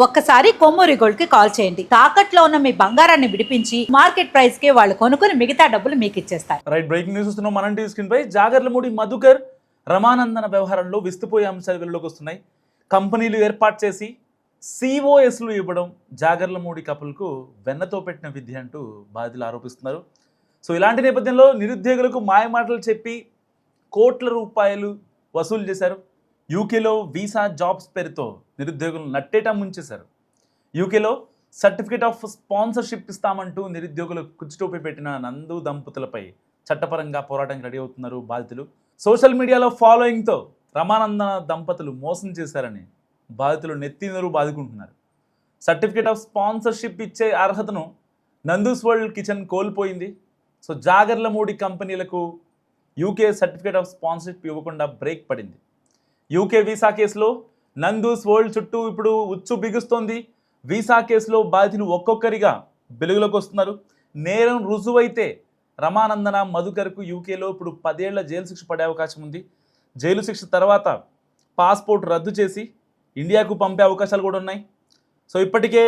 ఒక్కసారి కొమ్మూరి గోల్డ్ కి కాల్ చేయండి. తాకట్లో ఉన్న మీ బంగారాన్ని విడిపించి మార్కెట్ ప్రైస్ కి వాళ్ళు కొనుక్కుని మిగతా డబ్బులు మీకు ఇచ్చేస్తారు. రైట్, బ్రేకింగ్ న్యూస్ వస్తున్నాం. మనం టీవీ స్క్రీన్ పై జాగర్లమూడి మధుకర్ రమానందన వ్యవహారంలో విస్తుపోయే అంశాలు వెలుగులోకి వస్తున్నాయి. కంపెనీలు ఏర్పాటు చేసి సిఓఎస్లు ఇవ్వడం జాగర్లమూడి కపుల్కు వెన్నతో పెట్టిన విద్య అంటూ బాధితులు ఆరోపిస్తున్నారు. సో ఇలాంటి నేపథ్యంలో నిరుద్యోగులకు మాయమాటలు చెప్పి కోట్ల రూపాయలు వసూలు చేశారు. యూకేలో వీసా జాబ్స్ పేరుతో నిరుద్యోగులు నట్టేటా ముంచేశారు. యూకేలో సర్టిఫికేట్ ఆఫ్ స్పాన్సర్షిప్ ఇస్తామంటూ నిరుద్యోగులు కుచ్చుటోపి పెట్టిన నందు దంపతులపై చట్టపరంగా పోరాటానికి రెడీ అవుతున్నారు బాధితులు. సోషల్ మీడియాలో ఫాలోయింగ్తో రమానందన దంపతులు మోసం చేశారని బాధితులు నెత్తినరు బాదుకుంటున్నారు. సర్టిఫికేట్ ఆఫ్ స్పాన్సర్షిప్ ఇచ్చే అర్హతను నందూస్ వరల్డ్ కిచెన్ కోల్పోయింది. సో జాగర్లమూడి కంపెనీలకు యూకే సర్టిఫికేట్ ఆఫ్ స్పాన్సర్షిప్ ఇవ్వకుండా బ్రేక్ పడింది. యూకే వీసా కేసులో నందూస్ వరల్డ్ చుట్టూ ఇప్పుడు ఉచ్చు బిగుస్తోంది. వీసా కేసులో బాధితులు ఒక్కొక్కరిగా వెలుగులోకి వస్తున్నారు. నేరం రుజువైతే రమానందన మధుకర్కు యూకేలో ఇప్పుడు 10 ఏళ్ల జైలు శిక్ష పడే అవకాశం ఉంది. జైలు శిక్ష తర్వాత పాస్పోర్ట్ రద్దు చేసి ఇండియాకు పంపే అవకాశాలు కూడా ఉన్నాయి. సో ఇప్పటికే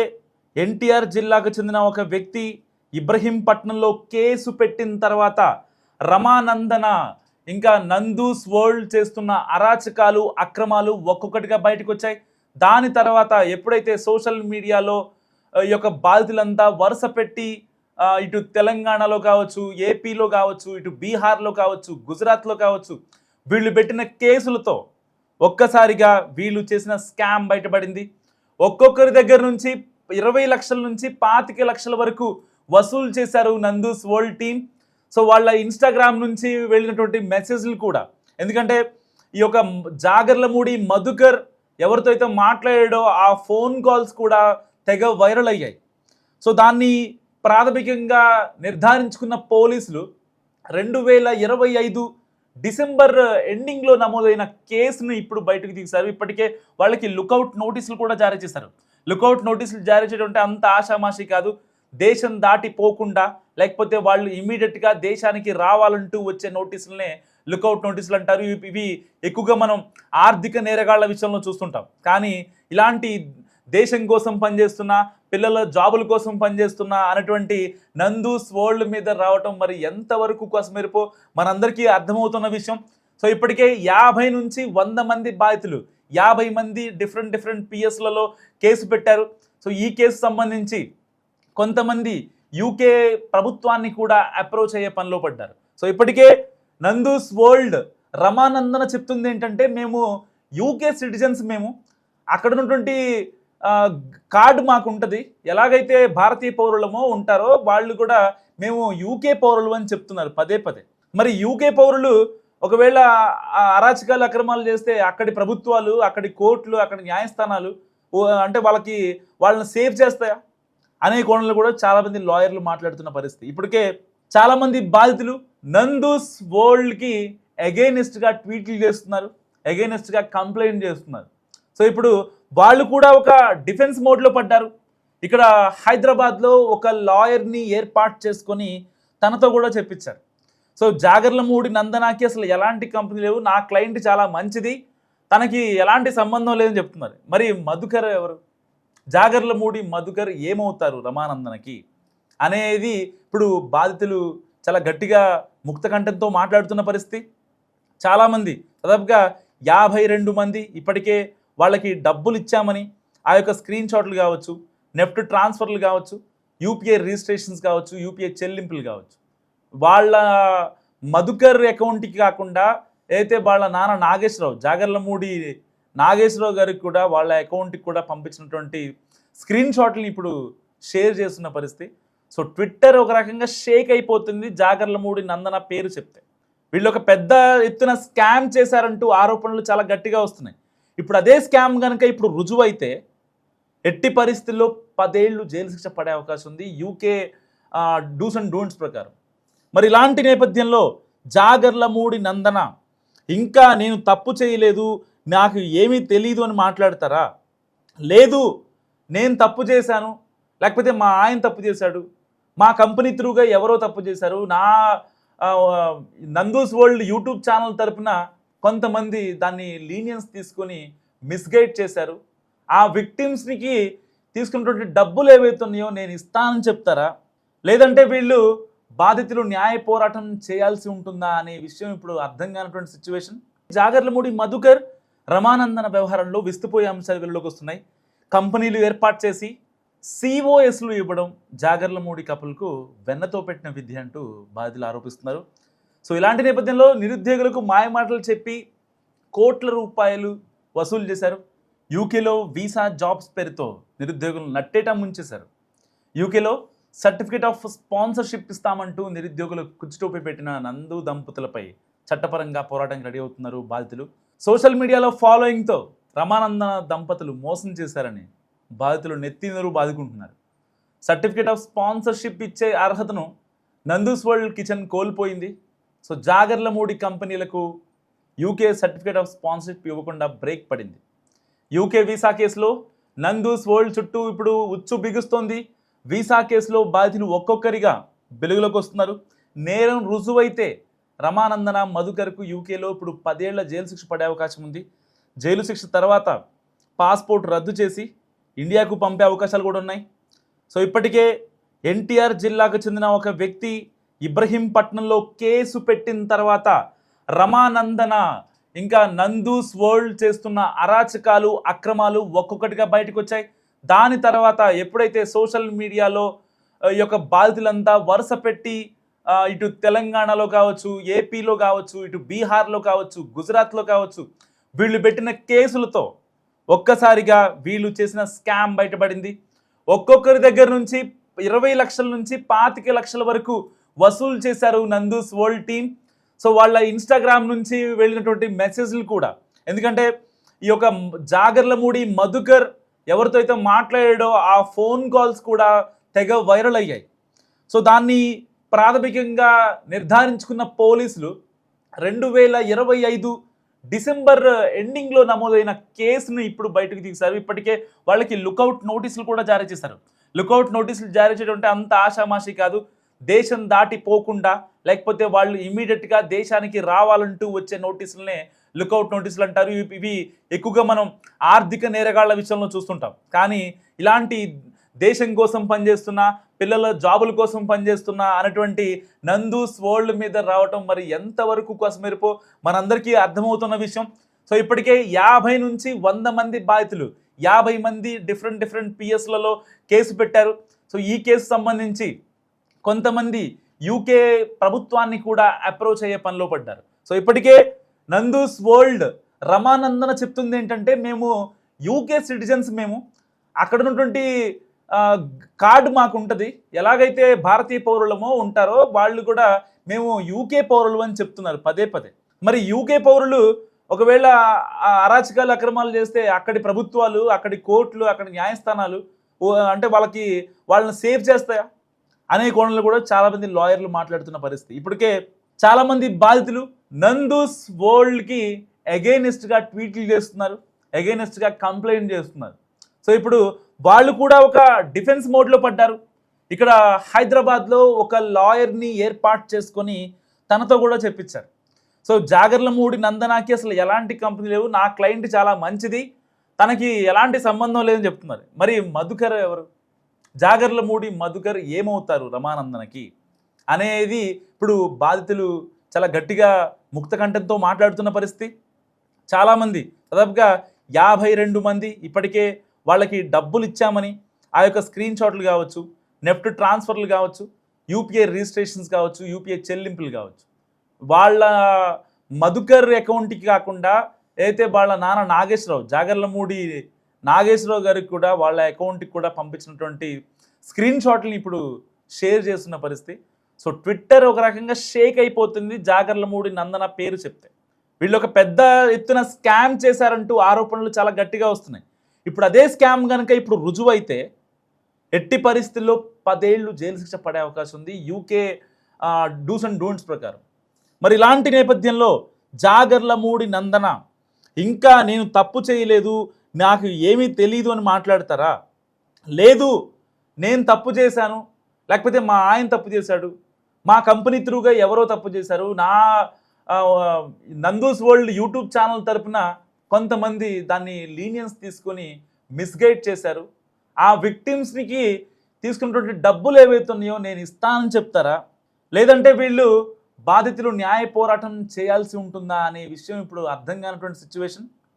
ఎన్టీఆర్ జిల్లాకు చెందిన ఒక వ్యక్తి ఇబ్రహీంపట్నంలో కేసు పెట్టిన తర్వాత రమానందన ఇంకా నందూస్ వరల్డ్ చేస్తున్న అరాచకాలు అక్రమాలు ఒక్కొక్కటిగా బయటకు వచ్చాయి. దాని తర్వాత ఎప్పుడైతే సోషల్ మీడియాలో ఈ యొక్క బాధితులంతా వరుస పెట్టి ఇటు తెలంగాణలో కావచ్చు, ఏపీలో కావచ్చు, ఇటు బీహార్లో కావచ్చు, గుజరాత్లో కావచ్చు, వీళ్ళు పెట్టిన కేసులతో ఒక్కసారిగా వీళ్ళు చేసిన స్కామ్ బయటపడింది. ఒక్కొక్కరి దగ్గర నుంచి 20 లక్షల నుంచి 25 లక్షల వరకు వసూలు చేశారు నందూస్ వరల్డ్ టీం. సో వాళ్ళ ఇన్స్టాగ్రామ్ నుంచి వెళ్ళినటువంటి మెసేజ్లు కూడా, ఎందుకంటే ఈ యొక్క జాగర్లమూడి మధుకర్ ఎవరితో అయితే మాట్లాడాడో ఆ ఫోన్ కాల్స్ కూడా తెగ వైరల్ అయ్యాయి. సో దాన్ని ప్రాథమికంగా నిర్ధారించుకున్న పోలీసులు 2025 డిసెంబర్ ఎండింగ్లో నమోదైన కేసును ఇప్పుడు బయటకు తీశారు. ఇప్పటికే వాళ్ళకి లుకౌట్ నోటీసులు కూడా జారీ చేశారు. లుకౌట్ నోటీసులు జారీ చేయడం అంటే అంత ఆషామాషి కాదు. దేశం దాటిపోకుండా లేకపోతే వాళ్ళు ఇమీడియట్గా దేశానికి రావాలంటూ వచ్చే నోటీసులనే లుకౌట్ నోటీసులు అంటారు. ఇవి ఎక్కువగా మనం ఆర్థిక నేరగాళ్ల విషయంలో చూస్తుంటాం. కానీ ఇలాంటి దేశం కోసం పనిచేస్తున్న, పిల్లల జాబుల కోసం పనిచేస్తున్న అనేటువంటి నందూస్ వరల్డ్ మీద రావటం మరి ఎంతవరకు కోసమేరిపో మనందరికీ అర్థమవుతున్న విషయం. సో ఇప్పటికే 50 నుంచి 100 మంది బాధితులు, 50 మంది డిఫరెంట్ పిఎస్లలో కేసు పెట్టారు. సో ఈ కేసు సంబంధించి కొంతమంది యూకే ప్రభుత్వాన్ని కూడా అప్రోచ్ అయ్యే పనిలో పడ్డారు. సో ఇప్పటికే నందూస్ వరల్డ్ రమానందన చెప్తుంది ఏంటంటే, మేము యూకే సిటిజన్స్, మేము అక్కడ ఉన్నటువంటి కార్డు మాకు ఉంటుంది, ఎలాగైతే భారతీయ పౌరులమో ఉంటారో వాళ్ళు కూడా మేము యూకే పౌరులు అని చెప్తున్నారు పదే. మరి యూకే పౌరులు ఒకవేళ అరాచకాలు అక్రమాలు చేస్తే అక్కడి ప్రభుత్వాలు, అక్కడి కోర్టులు, అక్కడి న్యాయస్థానాలు అంటే వాళ్ళని సేవ్ చేస్తాయా అనే కోణంలో కూడా చాలామంది లాయర్లు మాట్లాడుతున్న పరిస్థితి. ఇప్పటికే చాలామంది బాధితులు నందూస్ వరల్డ్కి అగైనెస్ట్గా ట్వీట్లు చేస్తున్నారు, అగైనెస్ట్గా కంప్లైంట్ చేస్తున్నారు. సో ఇప్పుడు వాళ్ళు కూడా ఒక డిఫెన్స్ మోడ్లో పడ్డారు. ఇక్కడ హైదరాబాద్లో ఒక లాయర్ని ఏర్పాటు చేసుకొని తనతో కూడా చెప్పించారు. సో జాగర్లమూడి నందనాకి అసలు ఎలాంటి కంపెనీ లేవు, నా క్లయింట్ చాలా మంచిది, తనకి ఎలాంటి సంబంధం లేదని చెప్తున్నారు. మరి మధుకర్ ఎవరు? జాగర్లమూడి మధుకర్ ఏమవుతారు రమానందనకి అనేది ఇప్పుడు బాధితులు చాలా గట్టిగా ముక్తకంఠంతో మాట్లాడుతున్న పరిస్థితి. చాలామంది, దాదాపుగా 52 మంది ఇప్పటికే వాళ్ళకి డబ్బులు ఇచ్చామని ఆ యొక్క స్క్రీన్ షాట్లు కావచ్చు, నెఫ్ట్ ట్రాన్స్ఫర్లు కావచ్చు, యూపీఐ రిజిస్ట్రేషన్స్ కావచ్చు, యూపీఐ చెల్లింపులు కావచ్చు, వాళ్ళ మధుకర్ అకౌంట్కి కాకుండా అయితే వాళ్ళ నాన్న నాగేశ్వరరావు, జాగర్లమూడి నాగేశ్వరరావు గారికి కూడా వాళ్ళ అకౌంట్కి కూడా పంపించినటువంటి స్క్రీన్ షాట్ని ఇప్పుడు షేర్ చేస్తున్న పరిస్థితి. సో ట్విట్టర్ ఒక రకంగా షేక్ అయిపోతుంది జాగర్లమూడి నందన పేరు చెప్తే. వీళ్ళు ఒక పెద్ద ఎత్తున స్కామ్ చేశారంటూ ఆరోపణలు చాలా గట్టిగా వస్తున్నాయి. ఇప్పుడు అదే స్కామ్ కనుక ఇప్పుడు రుజువైతే ఎట్టి పరిస్థితుల్లో 10 ఏళ్ళు జైలు శిక్ష పడే అవకాశం ఉంది యూకే డూస్ అండ్ డోంట్స్ ప్రకారం. మరి ఇలాంటి నేపథ్యంలో జాగర్లమూడి నందన ఇంకా నేను తప్పు చేయలేదు, నాకు ఏమీ తెలీదు అని మాట్లాడతారా? లేదు, నేను తప్పు చేశాను, లేకపోతే మా ఆయన తప్పు చేశాడు, మా కంపెనీ త్రూగా ఎవరో తప్పు చేశారు, నా నందూస్ వరల్డ్ యూట్యూబ్ ఛానల్ తరపున కొంతమంది దాన్ని లీనియన్స్ తీసుకొని మిస్గైడ్ చేశారు ఆ విక్టిమ్స్కి తీసుకున్నటువంటి డబ్బులు ఏవైతే ఉన్నాయో నేను ఇస్తానని చెప్తారా, లేదంటే వీళ్ళు బాధితులు న్యాయ పోరాటం చేయాల్సి ఉంటుందా అనే విషయం ఇప్పుడు అర్థం కానటువంటి సిచ్యువేషన్. జాగర్లమూడి మధుకర్ రమానందన వ్యవహారంలో విస్తుపోయే అంశాలు వెలుగులోకి వస్తున్నాయి. కంపెనీలు ఏర్పాటు చేసి సిఓఎస్లు ఇవ్వడం జాగర్లమూడి కపుల్కు వెన్నతో పెట్టిన విద్య అంటూ బాధితులు ఆరోపిస్తున్నారు. సో ఇలాంటి నేపథ్యంలో నిరుద్యోగులకు మాయమాటలు చెప్పి కోట్ల రూపాయలు వసూలు చేశారు. యూకేలో వీసా జాబ్స్ పేరుతో నిరుద్యోగులు నట్టేటా ముంచేశారు. యూకేలో సర్టిఫికేట్ ఆఫ్ స్పాన్సర్షిప్ ఇస్తామంటూ నిరుద్యోగులు కుచ్చుటోపి పెట్టిన నందు దంపతులపై చట్టపరంగా పోరాటానికి రెడీ అవుతున్నారు బాధితులు. సోషల్ మీడియాలో ఫాలోయింగ్తో రమానందన దంపతులు మోసం చేశారని బాధితులు నెత్తినరు బాదుకుంటున్నారు. సర్టిఫికేట్ ఆఫ్ స్పాన్సర్షిప్ ఇచ్చే అర్హతను నందూస్ వరల్డ్ కిచెన్ కోల్పోయింది. సో జాగర్లమూడి కంపెనీలకు యూకే సర్టిఫికేట్ ఆఫ్ స్పాన్సర్షిప్ ఇవ్వకుండా బ్రేక్ పడింది. యూకే వీసా కేసులో నందూస్ వరల్డ్ చుట్టూ ఇప్పుడు ఉచ్చు బిగుస్తోంది. వీసా కేసులో బాధితులు ఒక్కొక్కరిగా వెలుగులోకి వస్తున్నారు. నేరం రుజువైతే రమానందన మధుకర్కు యూకేలో ఇప్పుడు 10 ఏళ్ల జైలు శిక్ష పడే అవకాశం ఉంది. జైలు శిక్ష తర్వాత పాస్పోర్ట్ రద్దు చేసి ఇండియాకు పంపే అవకాశాలు కూడా ఉన్నాయి. సో ఇప్పటికే ఎన్టీఆర్ జిల్లాకు చెందిన ఒక వ్యక్తి ఇబ్రహీంపట్నంలో కేసు పెట్టిన తర్వాత రమానందన ఇంకా నందూస్ వరల్డ్ చేస్తున్న అరాచకాలు అక్రమాలు ఒక్కొక్కటిగా బయటకు వచ్చాయి. దాని తర్వాత ఎప్పుడైతే సోషల్ మీడియాలో ఈ యొక్క బాధితులంతా వరుస పెట్టి ఇటు తెలంగాణలో కావచ్చు, ఏపీలో కావచ్చు, ఇటు బీహార్లో కావచ్చు, గుజరాత్లో కావచ్చు, వీళ్ళు పెట్టిన కేసులతో ఒక్కసారిగా వీళ్ళు చేసిన స్కామ్ బయటపడింది. ఒక్కొక్కరి దగ్గర నుంచి 20 లక్షల నుంచి 25 లక్షల వరకు వసూలు చేశారు నందూస్ వరల్డ్ టీమ్. సో వాళ్ళ ఇన్స్టాగ్రామ్ నుంచి వెళ్ళినటువంటి మెసేజ్లు కూడా, ఎందుకంటే ఈ యొక్క జాగర్లమూడి మధుకర్ ఎవరితో అయితే మాట్లాడాడో ఆ ఫోన్ కాల్స్ కూడా తెగ వైరల్ అయ్యాయి. సో దాన్ని ప్రాథమికంగా నిర్ధారించుకున్న పోలీసులు 2025 డిసెంబర్ ఎండింగ్లో నమోదైన కేసును ఇప్పుడు బయటకు తీశారు. ఇప్పటికే వాళ్ళకి లుకౌట్ నోటీసులు కూడా జారీ చేశారు. లుకౌట్ నోటీసులు జారీ చేయడం అంటే అంత ఆషామాషి కాదు. దేశం దాటిపోకుండా లేకపోతే వాళ్ళు ఇమీడియట్గా దేశానికి రావాలంటూ వచ్చే నోటీసులనే లుకౌట్ నోటీసులు అంటారు. ఇవి ఎక్కువగా మనం ఆర్థిక నేరగాళ్ల విషయంలో చూస్తుంటాం. కానీ ఇలాంటి దేశం కోసం పనిచేస్తున్న, పిల్లల జాబుల కోసం పనిచేస్తున్న అనేటువంటి నందూస్ వరల్డ్ మీద రావటం మరి ఎంతవరకు కోసమేరపో మనందరికీ అర్థమవుతున్న విషయం. సో ఇప్పటికే 50 నుంచి 100 మంది బాధితులు, 50 మంది డిఫరెంట్ పిఎస్లలో కేసు పెట్టారు. సో ఈ కేసు సంబంధించి కొంతమంది యూకే ప్రభుత్వాన్ని కూడా అప్రోచ్ అయ్యే పనిలో పడ్డారు. సో ఇప్పటికే నందూస్ వరల్డ్ రమానందన చెప్తుంది ఏంటంటే, మేము యూకే సిటిజన్స్, మేము అక్కడ ఉన్నటువంటి కార్డు మాకు ఉంటుంది, ఎలాగైతే భారతీయ పౌరులమో ఉంటారో వాళ్ళు కూడా మేము యూకే పౌరులు అని చెప్తున్నారు పదే. మరి యూకే పౌరులు ఒకవేళ అరాచకాలు అక్రమాలు చేస్తే అక్కడి ప్రభుత్వాలు, అక్కడి కోర్టులు, అక్కడి న్యాయస్థానాలు అంటే వాళ్ళని సేవ్ చేస్తాయా అనే కోణంలో కూడా చాలామంది లాయర్లు మాట్లాడుతున్న పరిస్థితి. ఇప్పటికే చాలామంది బాధితులు నందూస్ వరల్డ్కి అగైనెస్ట్గా ట్వీట్లు చేస్తున్నారు, అగైనెస్ట్గా కంప్లైంట్ చేస్తున్నారు. సో ఇప్పుడు వాళ్ళు కూడా ఒక డిఫెన్స్ మోడ్లో పడ్డారు. ఇక్కడ హైదరాబాద్లో ఒక లాయర్ని ఏర్పాటు చేసుకొని తనతో కూడా చెప్పించారు. సో జాగర్లమూడి నందనాకి అసలు ఎలాంటి కంపెనీ లేవు, నా క్లయింట్ చాలా మంచిది, తనకి ఎలాంటి సంబంధం లేదని చెప్తున్నారు. మరి మధుకర్ ఎవరు? జాగర్లమూడి మధుకర్ ఏమవుతారు రమానందనకి అనేది ఇప్పుడు బాధితులు చాలా గట్టిగా ముక్తకంఠంతో మాట్లాడుతున్న పరిస్థితి. చాలామంది, దాదాపుగా 52 మంది ఇప్పటికే వాళ్ళకి డబ్బులు ఇచ్చామని ఆ యొక్క స్క్రీన్ షాట్లు కావచ్చు, నెఫ్ట్ ట్రాన్స్ఫర్లు కావచ్చు, యూపీఐ రిజిస్ట్రేషన్స్ కావచ్చు, యూపీఐ చెల్లింపులు కావచ్చు, వాళ్ళ మధుకర్ అకౌంట్కి కాకుండా అయితే వాళ్ళ నాన్న నాగేశ్వరరావు, జాగర్లమూడి నాగేశ్వరరావు గారికి కూడా వాళ్ళ అకౌంట్కి కూడా పంపించినటువంటి స్క్రీన్ షాట్లని ఇప్పుడు షేర్ చేస్తున్న పరిస్థితి. సో ట్విట్టర్ ఒక రకంగా షేక్ అయిపోతుంది జాగర్లమూడి నందన పేరు చెప్తే. వీళ్ళు ఒక పెద్ద ఎత్తున స్కామ్ చేశారంటూ ఆరోపణలు చాలా గట్టిగా వస్తున్నాయి. ఇప్పుడు అదే స్కామ్ కనుక ఇప్పుడు రుజువైతే ఎట్టి పరిస్థితుల్లో 10 ఏళ్ళు జైలు శిక్ష పడే అవకాశం ఉంది యూకే డూస్ అండ్ డోంట్స్ ప్రకారం. మరి ఇలాంటి నేపథ్యంలో జాగర్లమూడి నందన ఇంకా నేను తప్పు చేయలేదు, నాకు ఏమీ తెలీదు అని మాట్లాడతారా? లేదు, నేను తప్పు చేశాను, లేకపోతే మా ఆయన తప్పు చేశాడు, మా కంపెనీ త్రూగా ఎవరో తప్పు చేశారు, నా నందూస్ వరల్డ్ యూట్యూబ్ ఛానల్ తరపున కొంతమంది దాన్ని లీనియన్స్ తీసుకొని మిస్గైడ్ చేశారు, ఆ విక్టిమ్స్కి తీసుకున్నటువంటి డబ్బులు ఏవైతే ఉన్నాయో నేను ఇస్తానని చెప్తారా, లేదంటే వీళ్ళు బాధితులు న్యాయ పోరాటం చేయాల్సి ఉంటుందా అనే విషయం ఇప్పుడు అర్థం కానటువంటి సిచ్యువేషన్.